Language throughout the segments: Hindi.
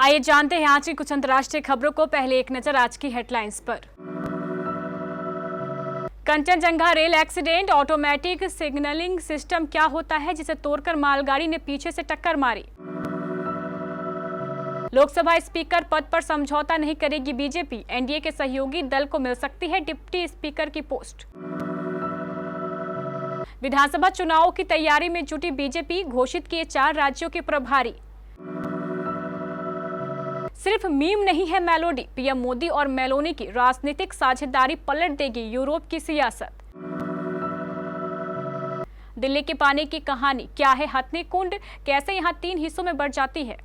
आइए जानते हैं आज की कुछ अंतर्राष्ट्रीय खबरों को। पहले एक नजर आज की हेडलाइंस पर। Kanchenjunga rail accident, automatic signalling system क्या होता है जिसे तोड़कर मालगाड़ी ने पीछे से टक्कर मारी। लोकसभा स्पीकर पद पर समझौता नहीं करेगी बीजेपी, एनडीए के सहयोगी दल को मिल सकती है डिप्टी स्पीकर की पोस्ट। विधानसभा चुनावों की तैयारी में जुटी बीजेपी, घोषित किए 4 राज्यों के प्रभारी। सिर्फ मीम नहीं है मेलोडी, पीएम मोदी और मेलोनी की राजनीतिक साझेदारी पलट देगी यूरोप की सियासत। दिल्ली के पानी की कहानी, क्या है हथनी कुंड, कैसे यहां 3 हिस्सों में बढ़ जाती है।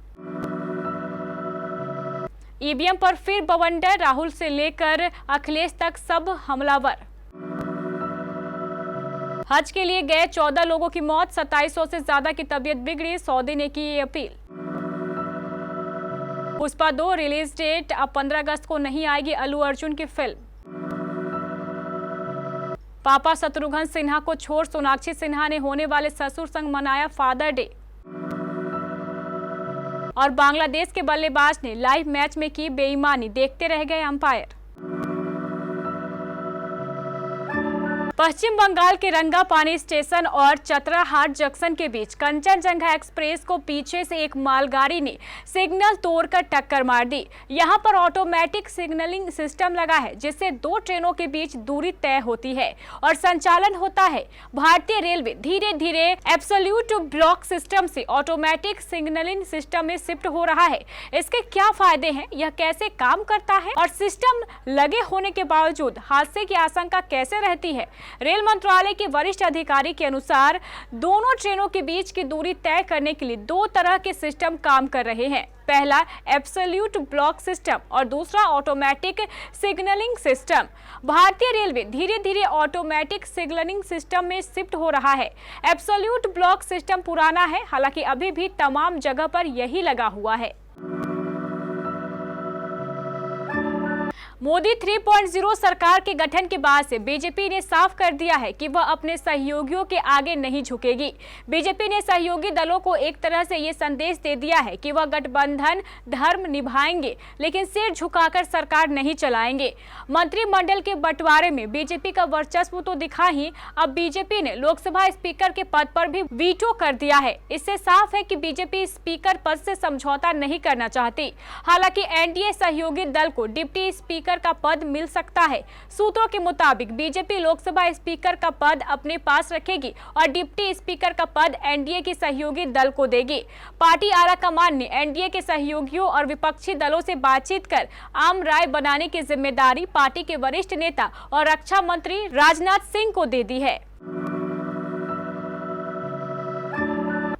ईवीएम पर फिर बवंडर, राहुल से लेकर अखिलेश तक सब हमलावर। हज के लिए गए 14 लोगों की मौत, 2700 से ज्यादा की तबीयत बिगड़ी, सऊदी ने की ये अपील। पुष्पा 2 रिलीज डेट, अब 15 अगस्त को नहीं आएगी अल्लू अर्जुन की फिल्म। पापा शत्रुघ्न सिन्हा को छोड़ सोनाक्षी सिन्हा ने होने वाले ससुर संग मनाया फादर डे। और बांग्लादेश के बल्लेबाज ने लाइव मैच में की बेईमानी, देखते रह गए अंपायर। पश्चिम बंगाल के रंगापानी स्टेशन और चतराहाट जंक्शन के बीच कंचनजंगा एक्सप्रेस को पीछे से एक मालगाड़ी ने सिग्नल तोड़कर टक्कर मार दी। यहां पर ऑटोमेटिक सिग्नलिंग सिस्टम लगा है जिससे 2 ट्रेनों के बीच दूरी तय होती है और संचालन होता है। भारतीय रेलवे धीरे धीरे एब्सोल्यूट ब्लॉक सिस्टम से ऑटोमेटिक सिग्नलिंग सिस्टम में शिफ्ट हो रहा है। इसके क्या फायदे हैं, यह कैसे काम करता है और सिस्टम लगे होने के बावजूद हादसे की आशंका कैसे रहती है। रेल मंत्रालय के वरिष्ठ अधिकारी के अनुसार दोनों ट्रेनों के बीच की दूरी तय करने के लिए 2 तरह के सिस्टम काम कर रहे हैं। पहला एब्सोल्यूट ब्लॉक सिस्टम और दूसरा ऑटोमेटिक सिग्नलिंग सिस्टम। भारतीय रेलवे धीरे धीरे ऑटोमेटिक सिग्नलिंग सिस्टम में शिफ्ट हो रहा है। एब्सोल्यूट ब्लॉक सिस्टम पुराना है, हालांकि अभी भी तमाम जगह पर यही लगा हुआ है। मोदी 3.0 सरकार के गठन के बाद से बीजेपी ने साफ कर दिया है कि वह अपने सहयोगियों के आगे नहीं झुकेगी। बीजेपी ने सहयोगी दलों को एक तरह से ये संदेश दे दिया है कि वह गठबंधन धर्म निभाएंगे लेकिन सिर झुकाकर सरकार नहीं चलाएंगे। मंत्रिमंडल के बंटवारे में बीजेपी का वर्चस्व तो दिखा ही, अब बीजेपी ने लोकसभा स्पीकर के पद पर भी वीटो कर दिया है। इससे साफ है कि बीजेपी स्पीकर पद से समझौता नहीं करना चाहती। हालांकि एनडीए सहयोगी दल को डिप्टी स्पीकर का पद मिल सकता है। सूत्रों के मुताबिक बीजेपी लोकसभा स्पीकर का पद अपने पास रखेगी और डिप्टी स्पीकर का पद एनडीए की सहयोगी दल को देगी। पार्टी आलाकमान ने एनडीए के सहयोगियों और विपक्षी दलों से बातचीत कर आम राय बनाने की जिम्मेदारी पार्टी के वरिष्ठ नेता और रक्षा मंत्री राजनाथ सिंह को दे दी है।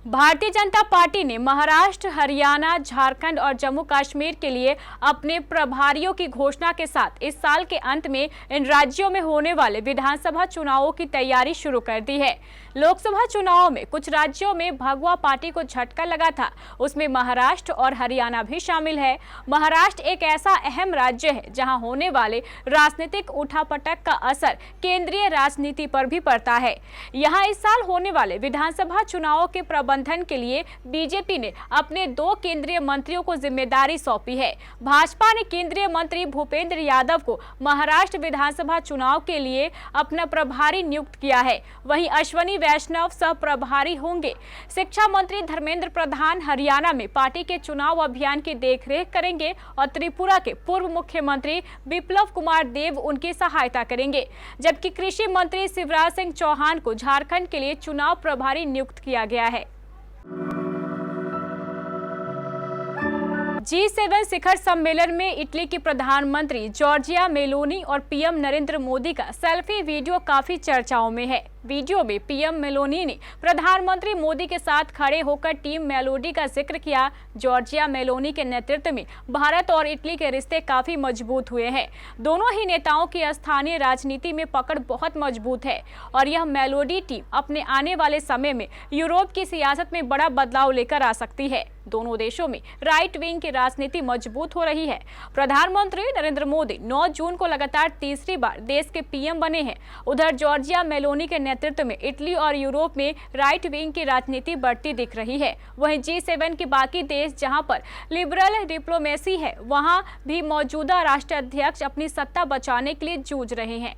भारतीय जनता पार्टी ने महाराष्ट्र, हरियाणा, झारखंड और जम्मू कश्मीर के लिए अपने प्रभारियों की घोषणा के साथ इस साल के अंत में इन राज्यों में होने वाले विधानसभा चुनावों की तैयारी शुरू कर दी है। लोकसभा चुनावों में कुछ राज्यों में भगवा पार्टी को झटका लगा था, उसमें महाराष्ट्र और हरियाणा भी शामिल है। महाराष्ट्र एक ऐसा अहम राज्य है जहां होने वाले राजनीतिक उठापटक का असर केंद्रीय राजनीति पर भी पड़ता है। यहां इस साल होने वाले विधानसभा चुनावों के प्रबंधन के लिए बीजेपी ने अपने 2 केंद्रीय मंत्रियों को जिम्मेदारी सौंपी है। भाजपा ने केंद्रीय मंत्री भूपेंद्र यादव को महाराष्ट्र विधानसभा चुनाव के लिए अपना प्रभारी नियुक्त किया है। वहीं अश्वनी वैष्णव सह प्रभारी होंगे। शिक्षा मंत्री धर्मेंद्र प्रधान हरियाणा में पार्टी के चुनाव अभियान की देखरेख करेंगे और त्रिपुरा के पूर्व मुख्यमंत्री बिप्लब कुमार देव उनकी सहायता करेंगे। जबकि कृषि मंत्री शिवराज सिंह चौहान को झारखंड के लिए चुनाव प्रभारी नियुक्त किया गया है। G7 शिखर सम्मेलन में इटली की प्रधानमंत्री जॉर्जिया मेलोनी और पीएम नरेंद्र मोदी का सेल्फी वीडियो काफी चर्चाओं में है। वीडियो में पीएम मेलोनी ने प्रधानमंत्री मोदी के साथ खड़े होकर टीम मेलोडी का जिक्र किया। जॉर्जिया मेलोनी के नेतृत्व में भारत और इटली के रिश्ते काफी मजबूत हुए हैं। दोनों ही नेताओं की स्थानीय राजनीति में पकड़ बहुत मजबूत है और यह मेलोडी टीम अपने आने वाले समय में यूरोप की सियासत में बड़ा बदलाव लेकर आ सकती है। दोनों देशों में राइट विंग की राजनीति मजबूत हो रही है। प्रधानमंत्री नरेंद्र मोदी 9 जून को लगातार तीसरी बार देश के पीएम बने हैं। उधर जॉर्जिया मेलोनी के नेतृत्व में इटली और यूरोप में राइट विंग की राजनीति बढ़ती दिख रही है। वहीं G7 के बाकी देश जहां पर लिबरल डिप्लोमेसी है, वहां भी मौजूदा राष्ट्राध्यक्ष अपनी सत्ता बचाने के लिए जूझ रहे हैं।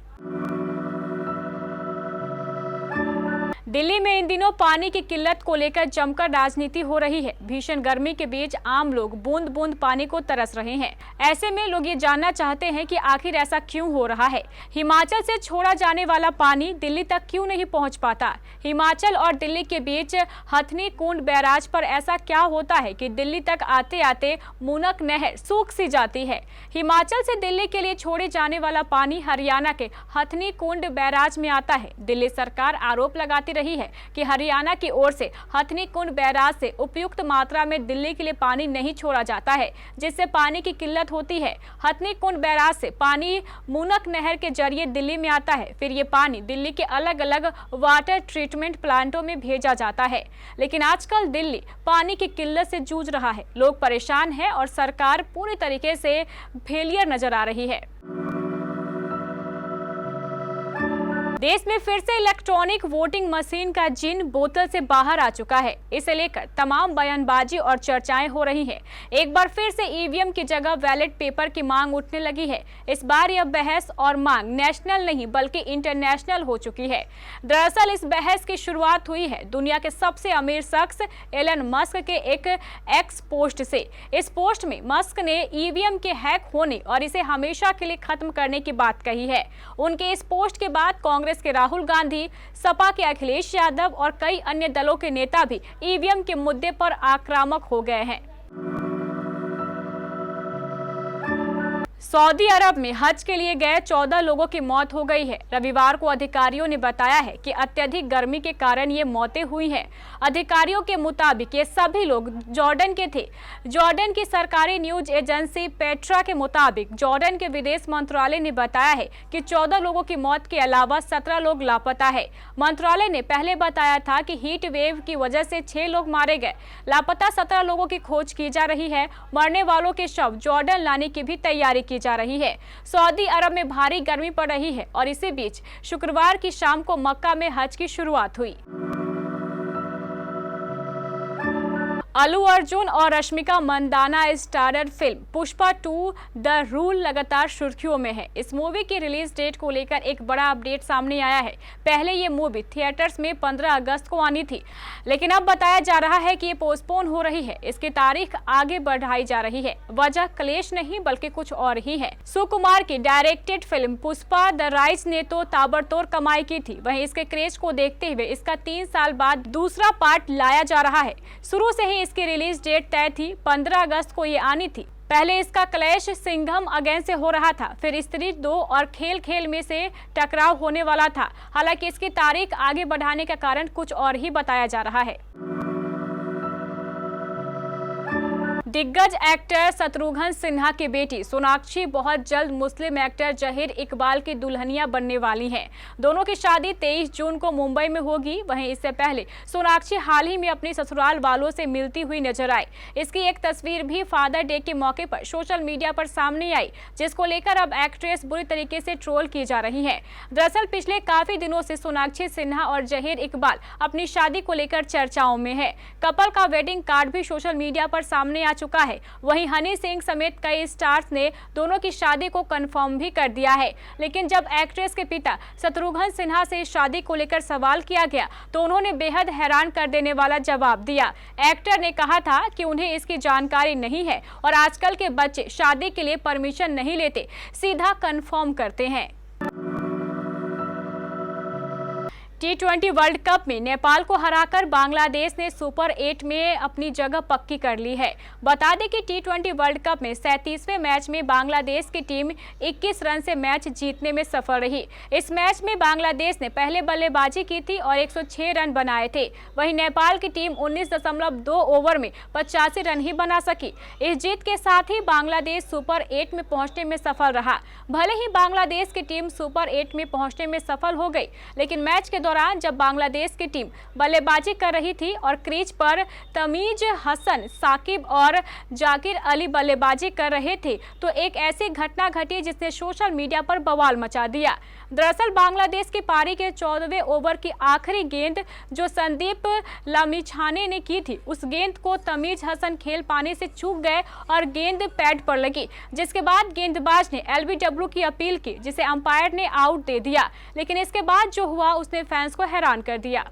दिल्ली में इन दिनों पानी की किल्लत को लेकर जमकर राजनीति हो रही है। भीषण गर्मी के बीच आम लोग बूंद बूंद पानी को तरस रहे हैं। ऐसे में लोग ये जानना चाहते हैं कि आखिर ऐसा क्यों हो रहा है। हिमाचल से छोड़ा जाने वाला पानी दिल्ली तक क्यों नहीं पहुंच पाता। हिमाचल और दिल्ली के बीच हथनी कुंड बैराज पर ऐसा क्या होता है कि दिल्ली तक आते आते मूनक नहर सूख सी जाती है। हिमाचल से दिल्ली के लिए छोड़े जाने वाला पानी हरियाणा के हथनी कुंड बैराज में आता है। दिल्ली सरकार आरोप लगाती रही है कि हरियाणा की ओर से हथनी कुंड बैराज से उपयुक्त मात्रा में दिल्ली के लिए पानी नहीं छोड़ा जाता है, जिससे पानी की किल्लत होती है। हथनी कुंड बैराज से पानी मूनक नहर के जरिए दिल्ली में आता है। फिर ये पानी दिल्ली के अलग अलग वाटर ट्रीटमेंट प्लांटों में भेजा जाता है। लेकिन आजकल दिल्ली पानी की किल्लत से जूझ रहा है। लोग परेशान हैं और सरकार पूरी तरीके से फेलियर नजर आ रही है। देश में फिर से इलेक्ट्रॉनिक वोटिंग मशीन का जिन बोतल से बाहर आ चुका है। इसे लेकर तमाम बयानबाजी और चर्चाएं हो रही हैं। एक बार फिर से ईवीएम की जगह बैलेट पेपर की मांग उठने लगी है। इस बार यह बहस और मांग नेशनल नहीं बल्कि इंटरनेशनल हो चुकी है। दरअसल इस बहस की शुरुआत हुई है दुनिया के सबसे अमीर शख्स एलन मस्क के एक एक्स पोस्ट से। इस पोस्ट में मस्क ने ईवीएम के हैक होने और इसे हमेशा के लिए खत्म करने की बात कही है। उनके इस पोस्ट के बाद कांग्रेस के राहुल गांधी, सपा के अखिलेश यादव और कई अन्य दलों के नेता भी ईवीएम के मुद्दे पर आक्रामक हो गए हैं। सऊदी अरब में हज के लिए गए 14 लोगों की मौत हो गई है। रविवार को अधिकारियों ने बताया है कि अत्यधिक गर्मी के कारण ये मौतें हुई हैं। अधिकारियों के मुताबिक ये सभी लोग जॉर्डन के थे। जॉर्डन की सरकारी न्यूज एजेंसी पेट्रा के मुताबिक जॉर्डन के विदेश मंत्रालय ने बताया है कि 14 लोगों की मौत के अलावा 17 लोग लापता है। मंत्रालय ने पहले बताया था कि हीट वेव की वजह से 6 लोग मारे गए। लापता 17 लोगों की खोज की जा रही है। मरने वालों के शव जॉर्डन लाने की भी तैयारी की जा रही है। सऊदी अरब में भारी गर्मी पड़ रही है और इसी बीच शुक्रवार की शाम को मक्का में हज की शुरुआत हुई। अल्लू अर्जुन और Rashmika Mandanna starrer film Pushpa 2 the rule लगातार सुर्खियों में है। इस मूवी की रिलीज डेट को लेकर एक बड़ा अपडेट सामने आया है। पहले ये मूवी थिएटर्स में 15 अगस्त को आनी थी, लेकिन अब बताया जा रहा है कि ये पोस्टपोन हो रही है। इसकी तारीख आगे बढ़ाई जा रही है। वजह क्लेश नहीं बल्कि कुछ और ही है। सुकुमार की directed film Pushpa the rise ने तो ताबड़तोड़ कमाई की थी। वहीं इसके क्रेज को देखते हुए इसका 3 साल बाद दूसरा पार्ट लाया जा रहा है। शुरू से ही इसकी रिलीज डेट तय थी। 15 अगस्त को ये आनी थी। पहले इसका क्लैश सिंघम अगेन से हो रहा था, फिर स्त्री 2 और खेल खेल में से टकराव होने वाला था। हालांकि इसकी तारीख आगे बढ़ाने का कारण कुछ और ही बताया जा रहा है। दिग्गज एक्टर शत्रुघ्न सिन्हा की बेटी सोनाक्षी बहुत जल्द मुस्लिम एक्टर जहीर इकबाल की दुल्हनिया बनने वाली हैं। दोनों की शादी 23 जून को मुंबई में होगी। वहीं इससे पहले सोनाक्षी हाल ही में अपनी ससुराल वालों से मिलती हुई नजर आई। इसकी एक तस्वीर भी फादर डे के मौके पर सोशल मीडिया पर सामने आई, जिसको लेकर अब एक्ट्रेस बुरी तरीके से ट्रोल की जा रही है। दरअसल पिछले काफी दिनों से सोनाक्षी सिन्हा और जहीर इकबाल अपनी शादी को लेकर चर्चाओं में है। कपल का वेडिंग कार्ड भी सोशल मीडिया पर सामने आ चुका है। वहीं हनी सिंह समेत कई स्टार्स ने दोनों की शादी को कंफर्म भी कर दिया है। लेकिन जब एक्ट्रेस के पिता शत्रुघ्न सिन्हा से इस शादी को लेकर सवाल किया गया तो उन्होंने बेहद हैरान कर देने वाला जवाब दिया। एक्टर ने कहा था कि उन्हें इसकी जानकारी नहीं है और आजकल के बच्चे शादी के लिए परमिशन नहीं लेते, सीधा कंफर्म करते हैं। T20 वर्ल्ड कप में नेपाल को हराकर बांग्लादेश ने सुपर 8 में अपनी जगह पक्की कर ली है। बता दें कि T20 वर्ल्ड कप में 37वें मैच में बांग्लादेश की टीम 21 रन से मैच जीतने में सफल रही। इस मैच में बांग्लादेश ने पहले बल्लेबाजी की थी और 106 रन बनाए थे। वहीं नेपाल की टीम 19.2 ओवर में 85 रन ही बना सकी। इस जीत के साथ ही बांग्लादेश सुपर 8 में पहुंचने में सफल रहा। भले ही बांग्लादेश की टीम सुपर 8 में पहुंचने में सफल हो गई, लेकिन मैच के दौरान जब बांग्लादेश की टीम बल्लेबाजी कर रही थी और क्रीज पर तमीज हसन, साकिब और जाकिर अली बल्लेबाजी कर रहे थे तो एक ऐसी घटना घटी जिसने सोशल मीडिया पर बवाल मचा दिया। दरअसल बांग्लादेश की पारी के 14वें ओवर की आखिरी गेंद जो संदीप लामिछाने ने की थी, उस गेंद को तमीज हसन खेल पानी से चूक गए और गेंद पैड पर लगी, जिसके बाद गेंदबाज ने एलबीडब्ल्यू की अपील की, जिसे अंपायर ने आउट दे दिया। लेकिन इसके बाद जो हुआ उसने फैंस को हैरान कर दिया।